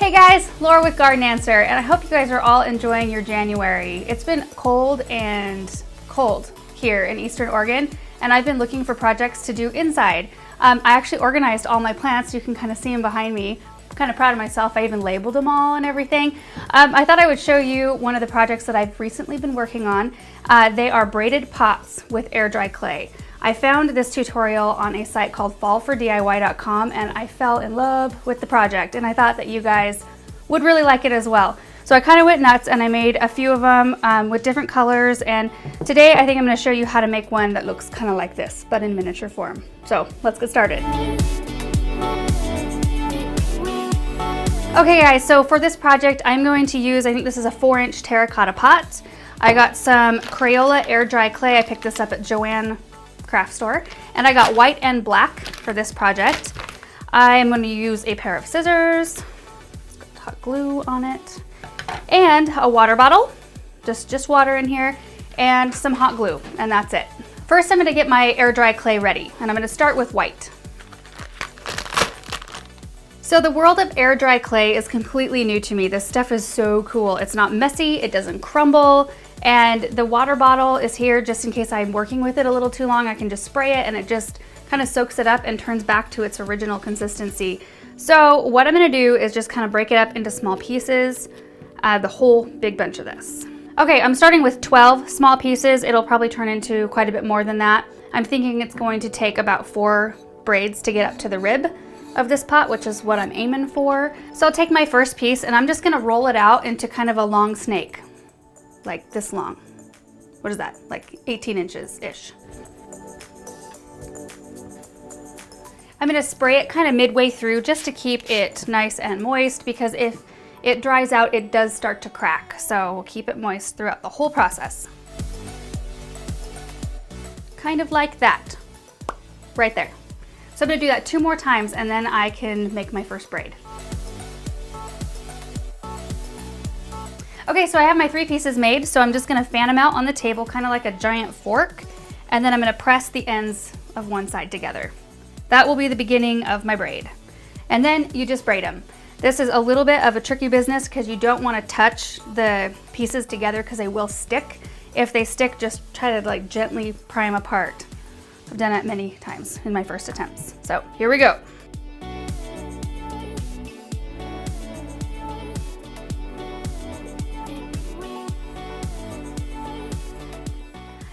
Hey guys, Laura with Garden Answer, and I hope you guys are all enjoying your January. It's been cold here in Eastern Oregon, and I've been looking for projects to do inside. I actually organized all my plants. You can kind of see them behind me. I'm kind of proud of myself. I even labeled them all and everything. I thought I would show you one of the projects that I've recently been working on. They are braided pots with air dry clay. I found this tutorial on a site called fallfordiy.com, and I fell in love with the project, and I thought that you guys would really like it as well. So I kind of went nuts and I made a few of them with different colors, and today I think I'm going to show you how to make one that looks kind of like this, but in miniature form. So let's get started. Okay guys, so for this project I'm going to use, I think this is a 4-inch terracotta pot. I got some Crayola air dry clay. I picked this up at Joann craft store, and I got white and black for this project. I'm going to use a pair of scissors, it's got hot glue on it, and a water bottle, just water in here, and some hot glue, and that's it. First I'm going to get my air dry clay ready, and I'm going to start with white. So the world of air dry clay is completely new to me. This stuff is so cool. It's not messy, it doesn't crumble, and the water bottle is here just in case I'm working with it a little too long. I can just spray it and it just kind of soaks it up and turns back to its original consistency. So what I'm gonna do is just kind of break it up into small pieces, the whole big bunch of this. Okay, I'm starting with 12 small pieces. It'll probably turn into quite a bit more than that. I'm thinking it's going to take about 4 braids to get up to the rib of this pot, which is what I'm aiming for. So I'll take my first piece and I'm just gonna roll it out into kind of a long snake, like this long. What is that? Like 18 inches-ish. I'm gonna spray it kind of midway through just to keep it nice and moist, because if it dries out, it does start to crack. So we'll keep it moist throughout the whole process. Kind of like that, right there. So I'm gonna do that 2 more times and then I can make my first braid. Okay, so I have my 3 pieces made, so I'm just gonna fan them out on the table, kind of like a giant fork, and then I'm gonna press the ends of one side together. That will be the beginning of my braid. And then you just braid them. This is a little bit of a tricky business because you don't wanna touch the pieces together because they will stick. If they stick, just try to like gently pry them apart. I've done it many times in my first attempts. So here we go.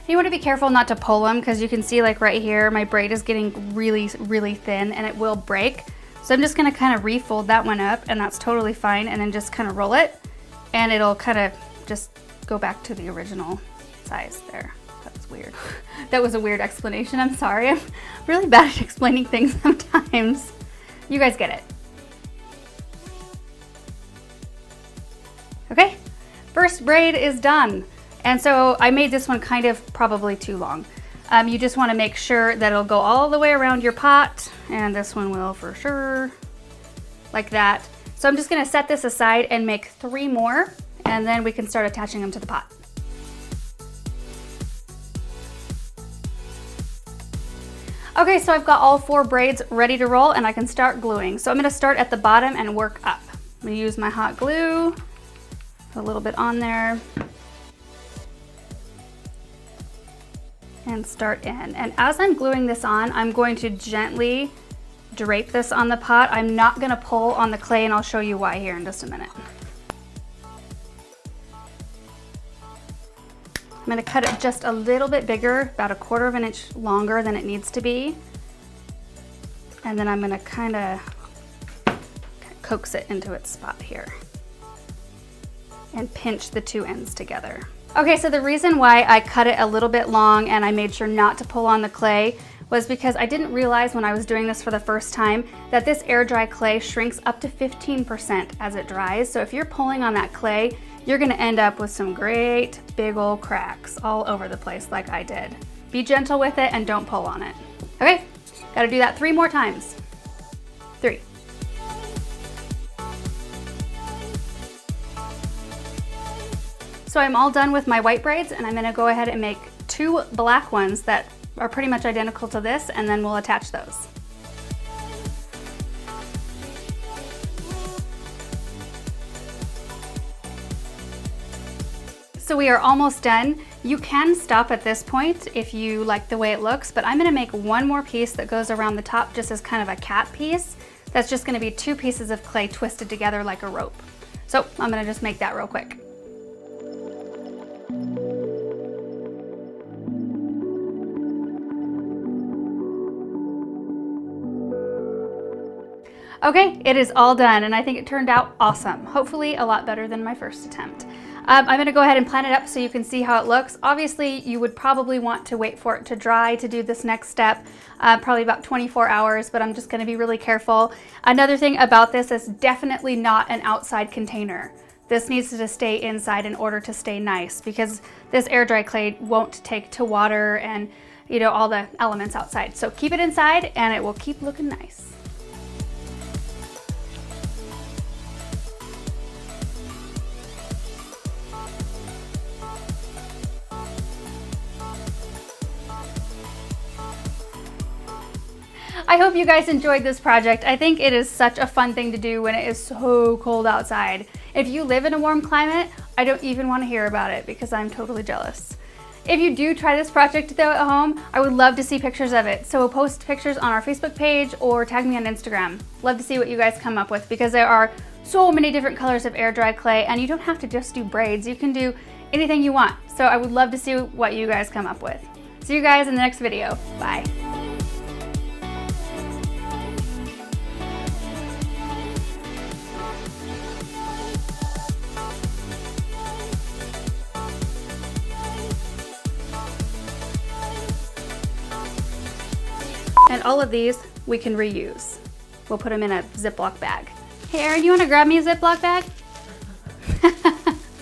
You want to be careful not to pull them, because you can see like right here, my braid is getting really, really thin and it will break. So I'm just going to kind of refold that one up, and that's totally fine, and then just kind of roll it and it'll kind of just go back to the original size there. That was weird. That was a weird explanation. I'm sorry. I'm really bad at explaining things sometimes. You guys get it. Okay, first braid is done. And so I made this one kind of probably too long. You just want to make sure that it'll go all the way around your pot, and this one will for sure, like that. So I'm just going to set this aside and make 3 more, and then we can start attaching them to the pot. Okay, so I've got all 4 braids ready to roll, and I can start gluing. So I'm going to start at the bottom and work up. I'm going to use my hot glue, a little bit on there, and start in. And as I'm gluing this on, I'm going to gently drape this on the pot. I'm not going to pull on the clay, and I'll show you why here in just a minute. I'm going to cut it just a little bit bigger, about 1/4 inch longer than it needs to be. And then I'm going to kind of coax it into its spot here and pinch the 2 ends together. Okay, so the reason why I cut it a little bit long and I made sure not to pull on the clay was because I didn't realize when I was doing this for the first time that this air dry clay shrinks up to 15% as it dries. So if you're pulling on that clay, you're gonna end up with some great big old cracks all over the place like I did. Be gentle with it and don't pull on it. Okay, gotta do that 3 more times. 3. So I'm all done with my white braids, and I'm gonna go ahead and make 2 black ones that are pretty much identical to this, and then we'll attach those. So we are almost done. You can stop at this point if you like the way it looks, but I'm gonna make one more piece that goes around the top just as kind of a cap piece. That's just gonna be 2 pieces of clay twisted together like a rope. So I'm gonna just make that real quick. Okay, it is all done and I think it turned out awesome. Hopefully a lot better than my first attempt. I'm gonna go ahead and plan it up so you can see how it looks. Obviously, you would probably want to wait for it to dry to do this next step, probably about 24 hours, but I'm just gonna be really careful. Another thing about this is definitely not an outside container. This needs to stay inside in order to stay nice because this air dry clay won't take to water and all the elements outside. So keep it inside and it will keep looking nice. I hope you guys enjoyed this project. I think it is such a fun thing to do when it is so cold outside. If you live in a warm climate, I don't even want to hear about it because I'm totally jealous. If you do try this project though at home, I would love to see pictures of it. So post pictures on our Facebook page or tag me on Instagram. Love to see what you guys come up with because there are so many different colors of air dry clay and you don't have to just do braids. You can do anything you want. So I would love to see what you guys come up with. See you guys in the next video. Bye. And all of these we can reuse. We'll put them in a Ziploc bag. Hey Erin, you wanna grab me a Ziploc bag?